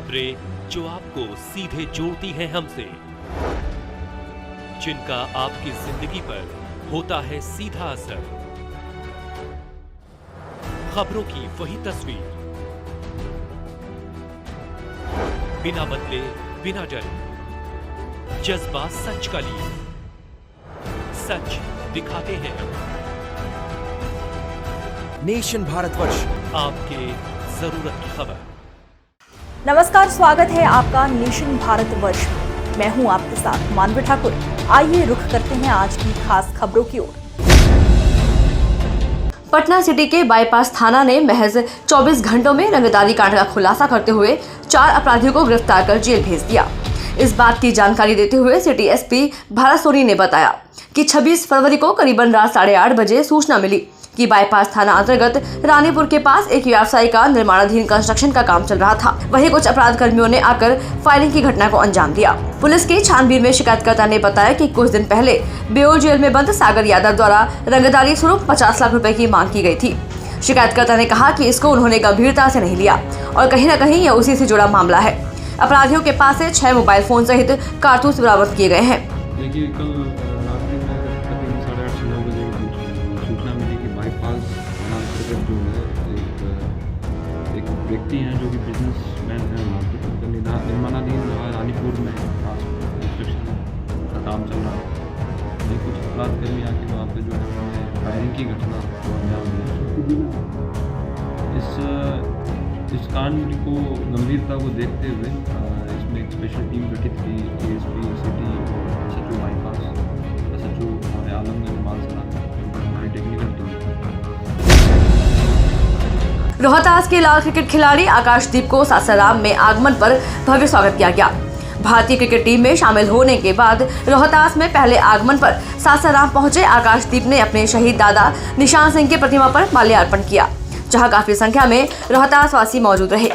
खबरें जो आपको सीधे जोड़ती हैं हमसे, जिनका आपकी जिंदगी पर होता है सीधा असर। खबरों की वही तस्वीर, बिना बदले बिना डरे, जज्बा सच का लिए, सच दिखाते हैं हम। नेशन भारतवर्ष, आपके जरूरत की खबर। नमस्कार, स्वागत है आपका नेशन भारतवर्ष में। मैं हूं आपके साथ मानवी ठाकुर। आइए रुख करते हैं आज की खास खबरों की ओर। पटना सिटी के बाईपास थाना ने महज 24 घंटों में रंगदारी कांड का खुलासा करते हुए 4 अपराधियों को गिरफ्तार कर जेल भेज दिया। इस बात की जानकारी देते हुए सिटी एसपी भारत सोनी ने बताया कि 26 फरवरी को करीबन रात 8:30 बजे सूचना मिली कि बाईपास थाना अंतर्गत रानीपुर के पास एक व्यवसायी का निर्माणाधीन कंस्ट्रक्शन का काम चल रहा था। वहीं कुछ अपराध कर्मियों ने आकर फायरिंग की घटना को अंजाम दिया। पुलिस की छानबीन में शिकायतकर्ता ने बताया कि कुछ दिन पहले बेउर जेल में बंद सागर यादव द्वारा रंगदारी स्वरूप 50 लाख रुपए की मांग की गई थी। शिकायतकर्ता ने कहा कि इसको उन्होंने गंभीरता से नहीं लिया और कहीं न कहीं यह उसी से जुड़ा मामला है। अपराधियों के पास से 6 मोबाइल फोन सहित कारतूस बरामद किए गए हैं। देखिए, कल रात्रि में तकरीबन 8:30-9 बजे सूचना मिली कि बाईपास अंतर्गत जो है एक व्यक्ति हैं जो कि बिजनेसमैन हैं, वहाँ पर निर्माणाधीन रानीपुर में कंस्ट्रक्शन का काम चल रहा है। कुछ अपराध कर्मी आके वहाँ पर जो है फायरिंग की घटना को अंजाम दिया। इस कांड को गंभीरता को देखते हुए इसमें एक स्पेशल टीम गठित की। ASP city, SHO bypass, SHO हमारे आलमगंज मालसरा, हमारी टेक्निकल टीम। रोहतास के लाल क्रिकेट खिलाड़ी आकाशदीप को सासाराम में आगमन पर भव्य स्वागत किया गया। भारतीय क्रिकेट टीम में शामिल होने के बाद रोहतास में पहले आगमन पर सासाराम पहुंचे आकाशदीप ने अपने शहीद दादा निशान सिंह की प्रतिमा पर माल्यार्पण किया, जहां काफी संख्या में रोहतास वासी मौजूद रहे।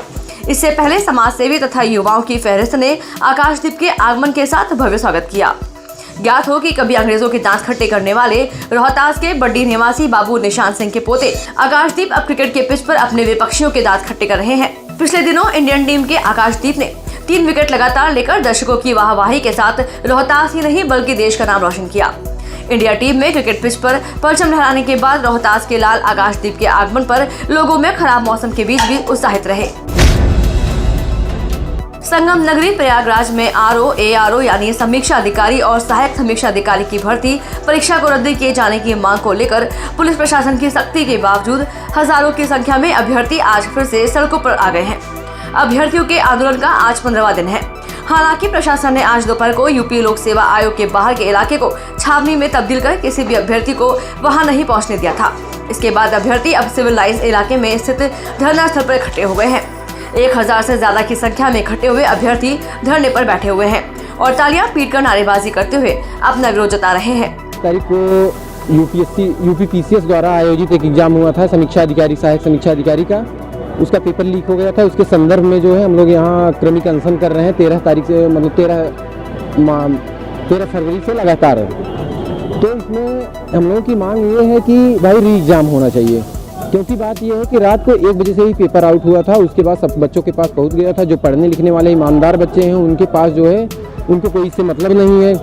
इससे पहले समाजसेवी तथा युवाओं की फहरिस्त ने आकाशदीप के आगमन के साथ भव्य स्वागत किया। ज्ञात हो कि कभी अंग्रेजों के दांत खट्टे करने वाले रोहतास के बड्डी निवासी बाबू निशान सिंह के पोते आकाशदीप अब क्रिकेट के पिच पर अपने विपक्षियों के दांत खट्टे कर रहे हैं। पिछले दिनों इंडियन टीम के आकाशदीप ने 3 विकेट लगातार लेकर दर्शकों की वाहवाही के साथ रोहतास ही नहीं बल्कि देश का नाम रोशन किया। इंडिया टीम में क्रिकेट पिच पर परचम लहराने के बाद रोहतास के लाल आकाशदीप के आगमन पर लोगों में खराब मौसम के बीच भी उत्साहित रहे। संगम नगरी प्रयागराज में आरओ, एआरओ यानी समीक्षा अधिकारी और सहायक समीक्षा अधिकारी की भर्ती परीक्षा को रद्द किए जाने की मांग को लेकर पुलिस प्रशासन की सख्ती के बावजूद हजारों की संख्या में अभ्यर्थी आज फिर से सड़कों पर आ गए हैं। अभ्यर्थियों के आंदोलन का आज 15वां दिन है। हालांकि प्रशासन ने आज दोपहर को यूपी लोक सेवा आयोग के बाहर के इलाके को छावनी में तब्दील कर किसी भी अभ्यर्थी को वहां नहीं पहुंचने दिया था। इसके बाद अभ्यर्थी अब सिविल लाइंस इलाके में स्थित धरना स्थल पर इकट्ठे हो गए हैं। 1000 से ज्यादा की संख्या में इकट्ठे हुए अभ्यर्थी धरने पर बैठे हुए हैं और तालियां पीटकर नारेबाजी करते हुए अपना विरोध जता रहे हैं। तारीख को यूपीपीसीएस द्वारा आयोजित एक एग्जाम हुआ था समीक्षा अधिकारी, सहायक समीक्षा अधिकारी का। उसका पेपर लीक हो गया था। उसके संदर्भ में जो है हम लोग यहाँ क्रमिक अनशन कर रहे हैं 13 तारीख से, मतलब 13 फरवरी से लगातार। तो इसमें हम लोगों की मांग ये है कि भाई री एग्जाम होना चाहिए, क्योंकि बात यह है कि रात को 1 बजे से ही पेपर आउट हुआ था। उसके बाद सब बच्चों के पास पहुँच गया था। जो पढ़ने लिखने वाले ईमानदार बच्चे हैं उनके पास जो है उनको कोई इससे मतलब नहीं है।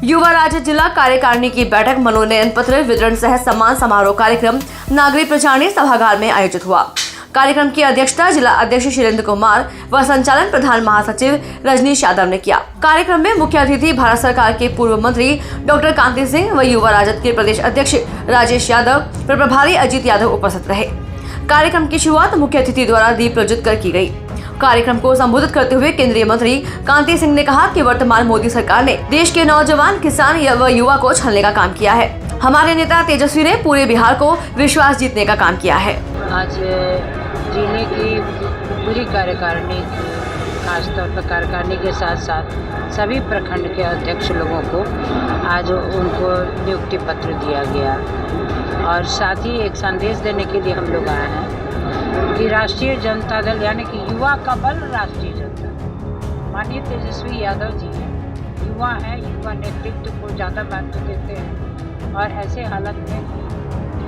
युवा राज्य जिला कार्यकारिणी की बैठक मनोनयन पत्र वितरण सह सम्मान समारोह कार्यक्रम नागरिक प्रचारणी सभागार में आयोजित हुआ। कार्यक्रम की अध्यक्षता जिला अध्यक्ष शिरेंद्र कुमार व संचालन प्रधान महासचिव रजनीश यादव ने किया। कार्यक्रम में मुख्य अतिथि भारत सरकार के पूर्व मंत्री डॉक्टर कांति सिंह व युवा राजद के प्रदेश अध्यक्ष राजेश यादव व प्रभारी अजीत यादव उपस्थित रहे। कार्यक्रम की शुरुआत मुख्य अतिथि द्वारा दीप प्रज्वलित कर की गई। कार्यक्रम को संबोधित करते हुए केंद्रीय मंत्री कांति सिंह ने कहा कि वर्तमान मोदी सरकार ने देश के नौजवान, किसान व युवा को छलने का काम किया है। हमारे नेता तेजस्वी ने पूरे बिहार को विश्वास जीतने का काम किया है। आज जिले की पूरी कार्यकारिणी, खासतौर पर कार्यकारिणी के साथ साथ सभी प्रखंड के अध्यक्ष लोगों को आज उनको नियुक्ति पत्र दिया गया और साथ ही एक संदेश देने के लिए हम लोग आए हैं कि राष्ट्रीय जनता दल यानी कि युवा का बल राष्ट्रीय जनता दल, माननीय तेजस्वी यादव जी हैं, युवा हैं, युवा नेतृत्व को ज़्यादा महत्व देते हैं और ऐसे हालत में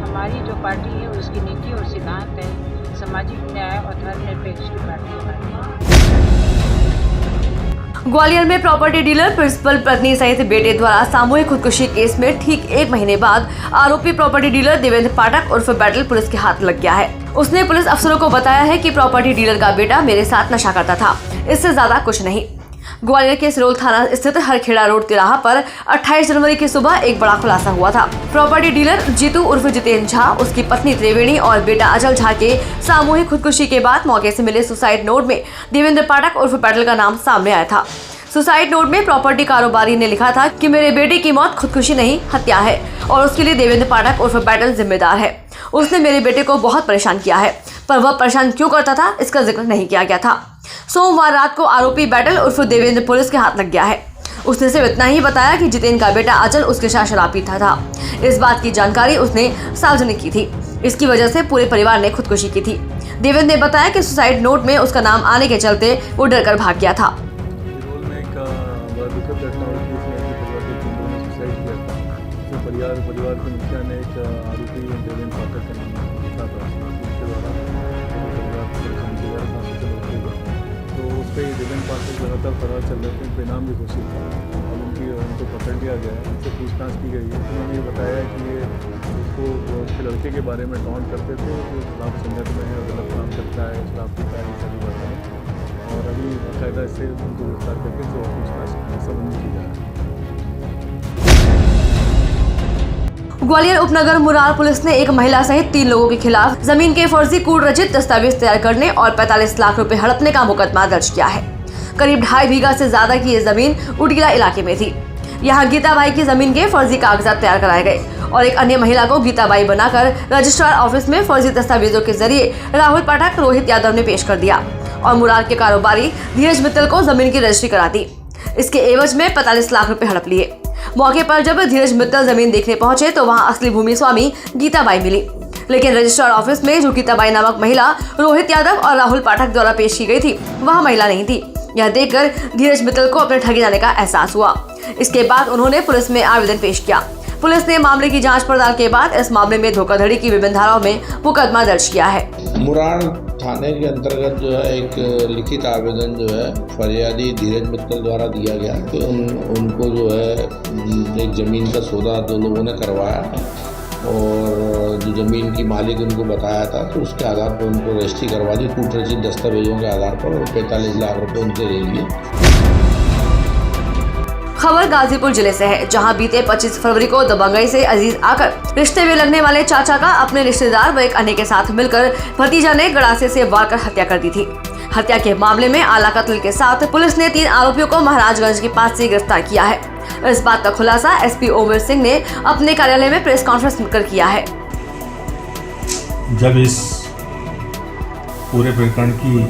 हमारी जो पार्टी है उसकी नीति और सिद्धांत है सामाजिक न्याय और धर्मनिरपेक्ष पार्टी हमारी। ग्वालियर में प्रॉपर्टी डीलर प्रिंसिपल पत्नी सहित बेटे द्वारा सामूहिक खुदकुशी केस में ठीक 1 महीने बाद आरोपी प्रॉपर्टी डीलर देवेंद्र पाठक उर्फ बैटल पुलिस के हाथ लग गया है। उसने पुलिस अफसरों को बताया है कि प्रॉपर्टी डीलर का बेटा मेरे साथ नशा करता था, इससे ज्यादा कुछ नहीं। ग्वालियर के सिरोल थाना स्थित हरखेड़ा रोड तिराहा पर 28 जनवरी की सुबह एक बड़ा खुलासा हुआ था। प्रॉपर्टी डीलर जीतू उर्फ जितेंद्र झा, उसकी पत्नी त्रिवेणी और बेटा अजल झा के सामूहिक खुदकुशी के बाद मौके से मिले सुसाइड नोट में देवेंद्र पाठक उर्फ बैटल का नाम सामने आया था। सुसाइड नोट में प्रॉपर्टी कारोबारी ने लिखा था कि मेरे बेटे की मौत खुदकुशी नहीं हत्या है और उसके लिए देवेंद्र पाठक उर्फ बैटल जिम्मेदार है। उसने मेरे बेटे को बहुत परेशान किया है, पर वह परेशान क्यों करता था इसका जिक्र नहीं किया गया था। सोमवार रात को आरोपी बैटल उर्फ देवेंद्र पुलिस के हाथ लग गया है। उसने सिर्फ इतना ही बताया कि जितेंद्र का बेटा अजल उसके साथ शराब पीता था। इस बात की जानकारी उसने सार्वजनिक की थी। इसकी वजह से पूरे परिवार ने खुदकुशी की थी। देवेंद्र ने बताया कि सुसाइड नोट में उसका नाम आने के चलते वो डरकर भाग गया था। परिवार के मुखिया ने एक आरोपी देवेंद्र पाठक के नाम लिखा था, उसके द्वारा तो उस पर देवेंद्र पाठक लगातार फरार चल रहे थे, बेनाम भी घोषित था। अब उनको पकड़ लिया गया है, उनसे पूछताछ की गई है। उन्होंने ये बताया कि ये उसको उसके लड़के के बारे में टॉन्ट करते थे, जो शराब संगत में है, गलत काम करता है, शराब पीता है, सभी बातें हैं। और अभी बाकायदा इससे उनको गिरफ्तार करके जो पूछताछ संबंध की जा रही है। ग्वालियर उपनगर मुरार पुलिस ने एक महिला सहित 3 लोगों के खिलाफ जमीन के फर्जी कूड़ रचित दस्तावेज तैयार करने और 45 लाख रुपए हड़पने का मुकदमा दर्ज किया है। करीब 2.5 बीघा से ज्यादा की ये जमीन उटगिला इलाके में थी। यहाँ गीताबाई की जमीन के फर्जी कागजात तैयार कराए गए और एक अन्य महिला को गीताबाई बनाकर रजिस्ट्रार ऑफिस में फर्जी दस्तावेजों के जरिए राहुल पाठक रोहित यादव ने पेश कर दिया और मुरार के कारोबारी धीरज मित्तल को जमीन की रजिस्ट्री करा दी। इसके एवज में 45 लाख रुपए हड़प लिए। मौके पर जब धीरज मित्तल जमीन देखने पहुंचे तो वहां असली भूमि स्वामी गीताबाई मिली, लेकिन रजिस्ट्रार ऑफिस में जो गीताबाई नामक महिला रोहित यादव और राहुल पाठक द्वारा पेश की गई थी वह महिला नहीं थी। यह देखकर धीरज मित्तल को अपने ठगे जाने का एहसास हुआ। इसके बाद उन्होंने पुलिस में आवेदन पेश किया। पुलिस ने मामले की जांच पड़ताल के बाद इस मामले में धोखाधड़ी की विभिन्न धाराओं में मुकदमा दर्ज किया है। मुरार थाने के अंतर्गत जो है एक लिखित आवेदन जो है फरियादी धीरज मित्तल द्वारा दिया गया कि उनको जो है एक ज़मीन का सौदा 2 लोगों ने करवाया और जो ज़मीन की मालिक उनको बताया था तो उसके आधार पर उनको रजिस्ट्री करवा दी कूट रचित दस्तावेजों के आधार पर और 45 लाख रुपये उनसे ले लिए। खबर गाजीपुर जिले से है, जहां बीते 25 फरवरी को दबंगई से अजीज आकर रिश्ते में लगने वाले चाचा का अपने रिश्तेदार व एक अन्य के साथ मिलकर भतीजा ने गड़ासे से वार कर हत्या कर दी थी। हत्या के मामले में आला कत्ल के साथ पुलिस ने 3 आरोपियों को महाराजगंज के पास से गिरफ्तार किया है। इस बात का खुलासा एसपी ओमवीर सिंह ने अपने कार्यालय में प्रेस कॉन्फ्रेंस कर किया है। जब इस पूरे प्रकरण की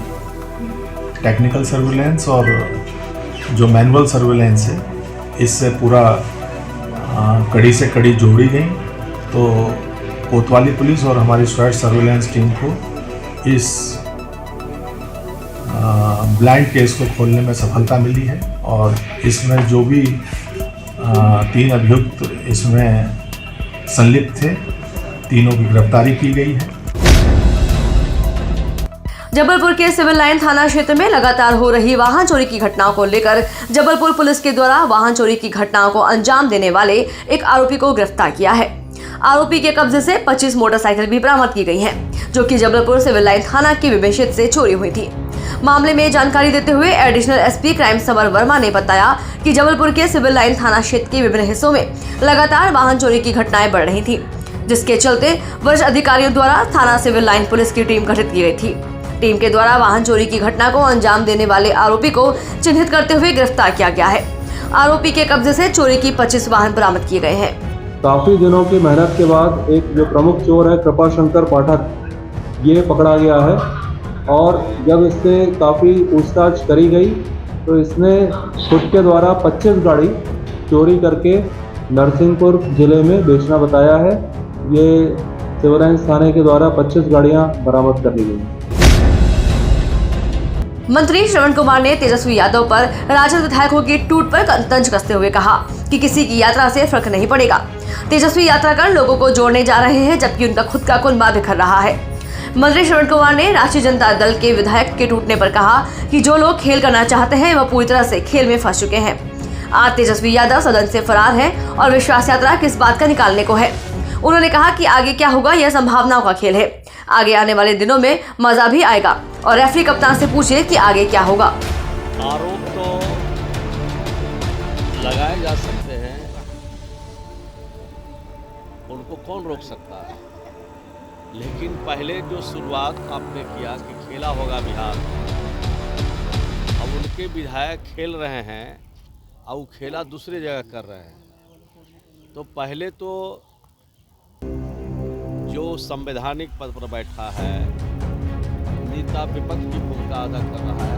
टेक्निकल सर्विलेंस और जो मैनुअल सर्विलेंस है इससे पूरा कड़ी से कड़ी जोड़ी गई तो कोतवाली पुलिस और हमारी स्वाइट सर्विलेंस टीम को इस ब्लाइंड केस को खोलने में सफलता मिली है और इसमें जो भी 3 अभियुक्त इसमें संलिप्त थे तीनों की गिरफ्तारी की गई है। जबलपुर के सिविल लाइन थाना क्षेत्र में लगातार हो रही वाहन चोरी की घटनाओं को लेकर जबलपुर पुलिस के द्वारा वाहन चोरी की घटनाओं को अंजाम देने वाले एक आरोपी को गिरफ्तार किया है। आरोपी के कब्जे से 25 मोटरसाइकिल भी बरामद की गई हैं, जो कि जबलपुर सिविल लाइन थाना के विभिन्न क्षेत्र से चोरी हुई थी। मामले में जानकारी देते हुए additional SP crime summer Verma ने बताया कि जबलपुर के सिविल लाइन थाना क्षेत्र के विभिन्न हिस्सों में लगातार वाहन चोरी की घटनाएं बढ़ रही थी, जिसके चलते वरिष्ठ अधिकारियों द्वारा थाना सिविल लाइन पुलिस की टीम गठित की गई थी। टीम के द्वारा वाहन चोरी की घटना को अंजाम देने वाले आरोपी को चिन्हित करते हुए गिरफ्तार किया गया है। आरोपी के कब्जे से चोरी की 25 वाहन बरामद किए गए हैं। काफ़ी दिनों की मेहनत के बाद एक जो प्रमुख चोर है कृपा शंकर पाठक, ये पकड़ा गया है और जब इससे काफ़ी पूछताछ करी गई तो इसने खुद के द्वारा 25 गाड़ी चोरी करके नरसिंहपुर जिले में बेचना बताया है। ये सिविल लाइंस थाने के द्वारा 25 गाड़ियां बरामद कर ली गई। मंत्री श्रवण कुमार ने तेजस्वी यादव पर राजद विधायकों की टूट पर तंज कसते हुए कहा कि किसी की यात्रा से फर्क नहीं पड़ेगा। तेजस्वी यात्रा कर लोगों को जोड़ने जा रहे हैं, जबकि उनका खुद का कुनबा बिखर रहा है। मंत्री श्रवण कुमार ने राष्ट्रीय जनता दल के विधायक के टूटने पर कहा कि जो लोग खेल करना चाहते हैं वह पूरी तरह से खेल में फंस चुके हैं। आज तेजस्वी यादव सदन से फरार है और विश्वास यात्रा किस बात का निकालने को है। उन्होंने कहा कि आगे क्या होगा यह संभावनाओं का खेल है। आगे आने वाले दिनों में मजा भी आएगा और रेफरी कप्तान से पूछे कि आगे क्या होगा। आरोप तो लगाए जा सकते हैं, उनको कौन रोक सकता है, लेकिन पहले जो शुरुआत आपने किया कि खेला होगा बिहार, अब उनके विधायक खेल रहे हैं और वो खेला दूसरी जगह कर रहे हैं, तो पहले तो जो संवैधानिक पद पर बैठा है नेता विपक्ष की भूमिका अदा कर रहा है।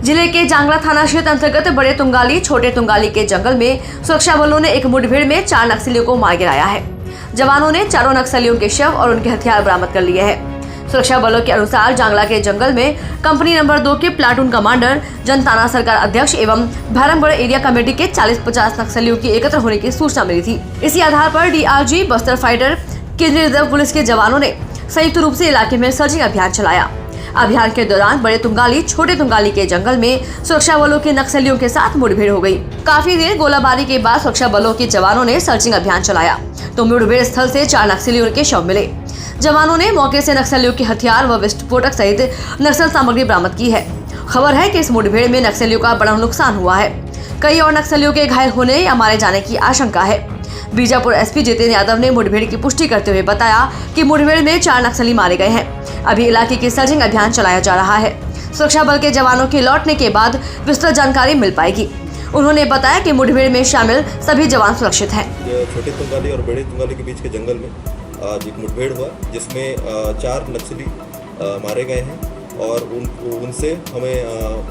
जिले के जांगला थाना क्षेत्र अंतर्गत बड़े तुंगाली छोटे तुंगाली के जंगल में सुरक्षा बलों ने एक मुठभेड़ में 4 नक्सलियों को मार गिराया है। जवानों ने चारों नक्सलियों के शव और उनके हथियार बरामद कर लिए हैं। सुरक्षा बलों के अनुसार जांगला के जंगल में कंपनी नंबर 2 के प्लाटून कमांडर, जनताना सरकार अध्यक्ष एवं भैरमगढ़ एरिया कमेटी के 40-50 नक्सलियों की एकत्र होने की सूचना मिली थी। इसी आधार पर डीआरजी बस्तर फाइटर केंद्रीय रिजर्व पुलिस के जवानों ने संयुक्त रूप से इलाके में सर्चिंग अभियान चलाया। अभियान के दौरान बड़े तुंगाली छोटे तुंगाली के जंगल में सुरक्षा बलों के नक्सलियों के साथ मुठभेड़ हो गई। काफी देर गोलाबारी के बाद सुरक्षा बलों के जवानों ने सर्चिंग अभियान चलाया तो मुठभेड़ स्थल से 4 नक्सलियों के शव मिले। जवानों ने मौके से नक्सलियों के हथियार व विस्फोटक सहित नक्सल सामग्री बरामद की है। खबर है कि इस मुठभेड़ में नक्सलियों का बड़ा नुकसान हुआ है। कई और नक्सलियों के घायल होने या मारे जाने की आशंका है। बीजापुर एसपी जितेंद्र यादव ने मुठभेड़ की पुष्टि करते हुए बताया कि मुठभेड़ में 4 नक्सली मारे गए हैं। अभी इलाके की सर्चिंग अभियान चलाया जा रहा है। सुरक्षा बल के जवानों के लौटने के बाद विस्तृत जानकारी मिल पाएगी। उन्होंने बताया कि मुठभेड़ में शामिल सभी जवान सुरक्षित हैं। छोटे तुंगाली और बड़े तुंगाली के बीच के जंगल में आज एक मुठभेड़ हुआ जिसमें 4 नक्सली मारे गए हैं और उनसे हमें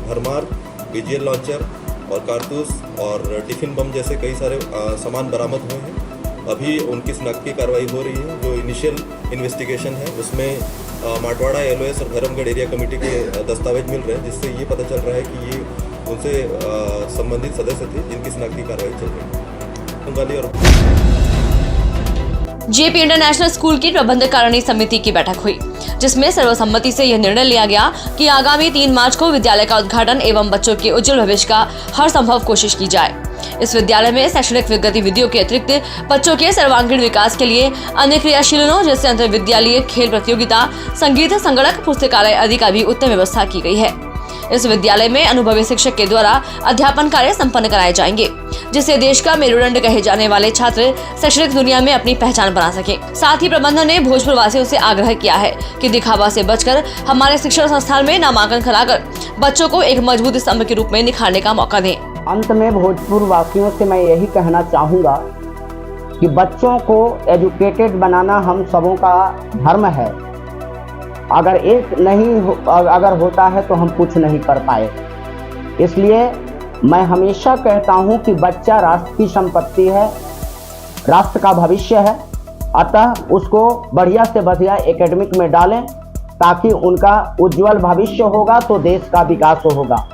भरमार, बीजीएल लॉन्चर और कारतूस और टिफिन बम जैसे कई सारे सामान बरामद हुए हैं। अभी उनकी शनाख्त की कार्रवाई हो रही है। जो इनिशियल इन्वेस्टिगेशन है उसमें माटवाड़ा एलओएस और भैरमगढ़ एरिया कमेटी के दस्तावेज मिल रहे हैं, जिससे ये पता चल रहा है कि ये उनसे संबंधित सदस्य थे जिनकी शनाख्त की कार्रवाई चल रही है। तुंगाली और जेपी इंटरनेशनल स्कूल की प्रबंधक कारिणी समिति की बैठक हुई, जिसमें सर्वसम्मति से यह निर्णय लिया गया कि आगामी 3 मार्च को विद्यालय का उद्घाटन एवं बच्चों के उज्जवल भविष्य का हर संभव कोशिश की जाए। इस विद्यालय में शैक्षणिक गतिविधियों के अतिरिक्त बच्चों के सर्वांगीण विकास के लिए अन्य क्रियाशीलनों जैसे अंतर विद्यालय खेल प्रतियोगिता, संगीत, संगणक, पुस्तकालय आदि का भी उत्तम व्यवस्था की गई है। इस विद्यालय में अनुभवी शिक्षक के द्वारा अध्यापन कार्य संपन्न कराए जाएंगे, जिससे देश का मेरुदंड कहे जाने वाले छात्र शैक्षणिक दुनिया में अपनी पहचान बना सके। साथ ही प्रबंधन ने भोजपुर वासियों से आग्रह किया है कि दिखावा से बचकर हमारे शिक्षण संस्थान में नामांकन कराकर बच्चों को एक मजबूत स्तंभ के रूप में निखारने का मौका दें। अंत में भोजपुर वासियों से मैं यही कहना चाहूँगा कि बच्चों को एजुकेटेड बनाना हम सबों का धर्म है। अगर अगर होता है तो हम कुछ नहीं कर पाए। इसलिए मैं हमेशा कहता हूं कि बच्चा राष्ट्र की संपत्ति है, राष्ट्र का भविष्य है। अतः उसको बढ़िया से बढ़िया एकेडमिक में डालें ताकि उनका उज्जवल भविष्य होगा तो देश का विकास होगा।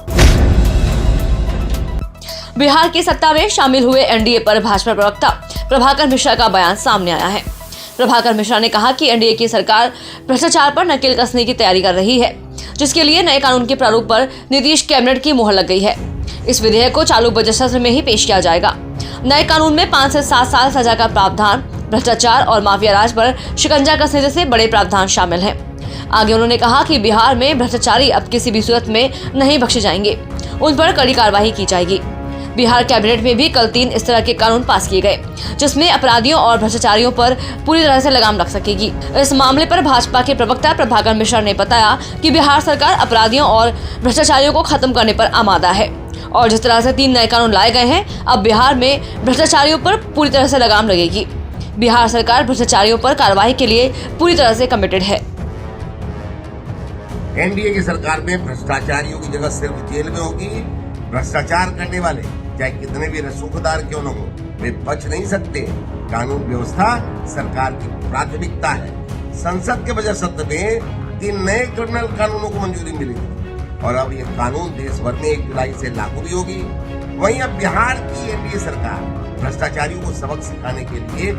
बिहार की सत्ता में शामिल हुए एनडीए पर भाजपा प्रवक्ता प्रभाकर मिश्रा का बयान सामने आया है। प्रभाकर मिश्रा ने कहा कि एनडीए की सरकार भ्रष्टाचार पर नकेल कसने की तैयारी कर रही है, जिसके लिए नए कानून के प्रारूप पर नीतीश कैबिनेट की मुहर लग गई है। इस विधेयक को चालू बजट सत्र में ही पेश किया जाएगा। नए कानून में 5 से 7 साल सजा का प्रावधान, भ्रष्टाचार और माफिया राज पर शिकंजा कसने जैसे बड़े प्रावधान शामिल हैं। आगे उन्होंने कहा कि बिहार में भ्रष्टाचारी अब किसी भी सूरत में नहीं बख्शे जाएंगे, उन पर कड़ी कार्रवाई की जाएगी। बिहार कैबिनेट में भी कल 3 इस तरह के कानून पास किए गए, जिसमें अपराधियों और भ्रष्टाचारियों पर पूरी तरह से लगाम लग सकेगी। इस मामले पर भाजपा के प्रवक्ता प्रभाकर मिश्रा ने बताया कि बिहार सरकार अपराधियों और भ्रष्टाचारियों को खत्म करने पर आमादा है और जिस तरह से 3 नए कानून लाए गए हैं, अब बिहार में भ्रष्टाचारियों पर पूरी तरह से लगाम लगेगी। बिहार सरकार भ्रष्टाचारियों पर कार्रवाई के लिए पूरी तरह से कमिटेड है। एनडीए की सरकार में भ्रष्टाचारियों की जगह सिर्फ जेल में होगी। भ्रष्टाचार करने वाले चाहे कितने भी रसूखदार क्यों न हो, वे बच नहीं सकते। कानून व्यवस्था सरकार की प्राथमिकता है। संसद के बजट सत्र में 3 नए क्रिमिनल कानूनों को मंजूरी मिली और अब ये कानून देश भर में 1 जुलाई से लागू भी होगी। वहीं अब बिहार की एनडीए सरकार भ्रष्टाचारियों को सबक सिखाने के लिए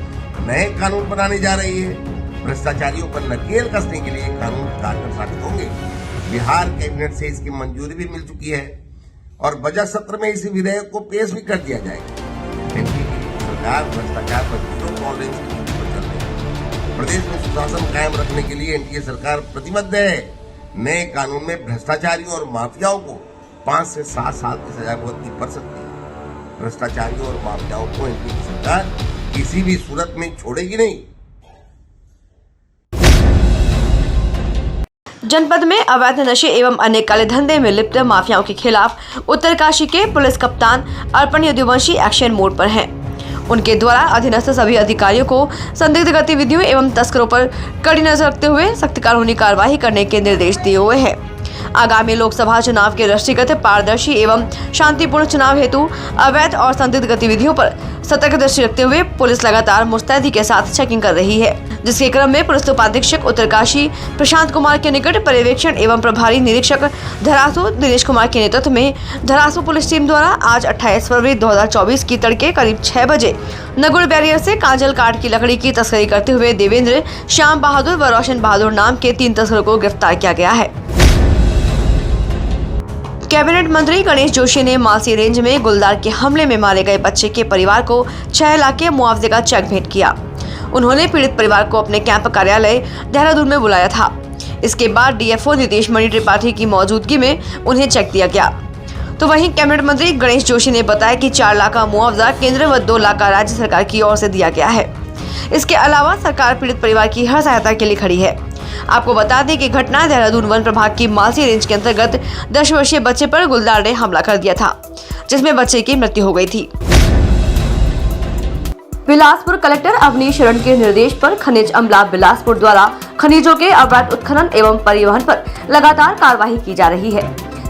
नए कानून बनाने जा रही है। भ्रष्टाचारियों पर नकेल कसने के लिए कानून कारगर साबित होंगे। बिहार कैबिनेट से इसकी मंजूरी भी मिल चुकी है और बजट सत्र में इस विधेयक को पेश भी कर दिया जाएगा। एनडीए की सरकार भ्रष्टाचार पर जीरो टॉलरेंस की नीति पर चल रही है। प्रदेश में सुशासन कायम रखने के लिए एनडीए सरकार प्रतिबद्ध है। नए कानून में भ्रष्टाचारियों और माफियाओं को 5 से 7 साल की सजा भुगतनी पड़ सकती है। भ्रष्टाचारियों और माफियाओं को एनडीए की सरकार किसी भी सूरत में छोड़ेगी नहीं। जनपद में अवैध नशे एवं अन्य काले धंधे में लिप्त माफियाओं के खिलाफ उत्तरकाशी के पुलिस कप्तान अर्पण यदुवंशी एक्शन मोड पर हैं। उनके द्वारा अधीनस्थ सभी अधिकारियों को संदिग्ध गतिविधियों एवं तस्करों पर कड़ी नजर रखते हुए सख्त कानूनी कार्रवाई करने के निर्देश दिए हुए हैं। आगामी लोकसभा चुनाव के दृष्टिगत पारदर्शी एवं शांतिपूर्ण चुनाव हेतु अवैध और संदिग्ध गतिविधियों पर सतर्क दृष्टि रखते हुए पुलिस लगातार मुस्तैदी के साथ चेकिंग कर रही है, जिसके क्रम में पुलिस उपाधीक्षक उत्तरकाशी प्रशांत कुमार के निकट पर्यवेक्षण एवं प्रभारी निरीक्षक धरासू दिनेश कुमार के नेतृत्व में धरासू पुलिस टीम द्वारा आज 28 फरवरी 2024 की तड़के करीब 6 बजे नगुड़ बैरियर से कांजल काठ की लकड़ी की तस्करी करते हुए देवेंद्र, श्याम बहादुर व रोशन बहादुर नाम के 3 तस्करों को गिरफ्तार किया गया है। कैबिनेट मंत्री गणेश जोशी ने मालसी रेंज में गुलदार के हमले में मारे गए बच्चे के परिवार को 6 लाख के मुआवजे का चेक भेंट किया। उन्होंने पीड़ित परिवार को अपने कैंप कार्यालय देहरादून में बुलाया था। इसके बाद डीएफओ नीतीश मणि त्रिपाठी की मौजूदगी में उन्हें चेक दिया गया। तो वहीं कैबिनेट मंत्री गणेश जोशी ने बताया कि 4 लाख का मुआवजा केंद्र व 2 लाख का राज्य सरकार की ओर से दिया गया है। इसके अलावा सरकार पीड़ित परिवार की हर सहायता के लिए खड़ी है। आपको बता दें कि घटना देहरादून वन प्रभाग की मालसी रेंज के अंतर्गत 10 वर्षीय बच्चे पर गुलदार ने हमला कर दिया था, जिसमें बच्चे की मृत्यु हो गई थी। बिलासपुर कलेक्टर अवनीश शरण के निर्देश पर खनिज अमला बिलासपुर द्वारा खनिजों के अवैध उत्खनन एवं परिवहन पर लगातार कार्रवाई की जा रही है।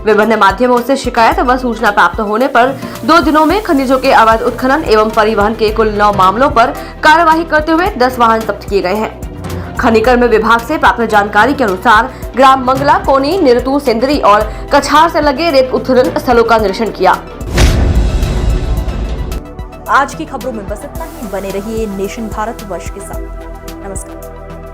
विभिन्न माध्यमों से शिकायत व सूचना प्राप्त होने पर 2 दिनों में खनिजों के अवैध उत्खनन एवं परिवहन के कुल 9 मामलों पर कार्रवाई करते हुए 10 वाहन जब्त किए गए हैं। खनिकर्म विभाग से प्राप्त जानकारी के अनुसार ग्राम मंगला, कोनी, निरतू, सेंदरी और कछार से लगे रेत उत्खनन स्थलों का निरीक्षण किया। आज की खबरों में बस इतना ही। बने रहिए नेशन भारत वर्ष के साथ। नमस्कार।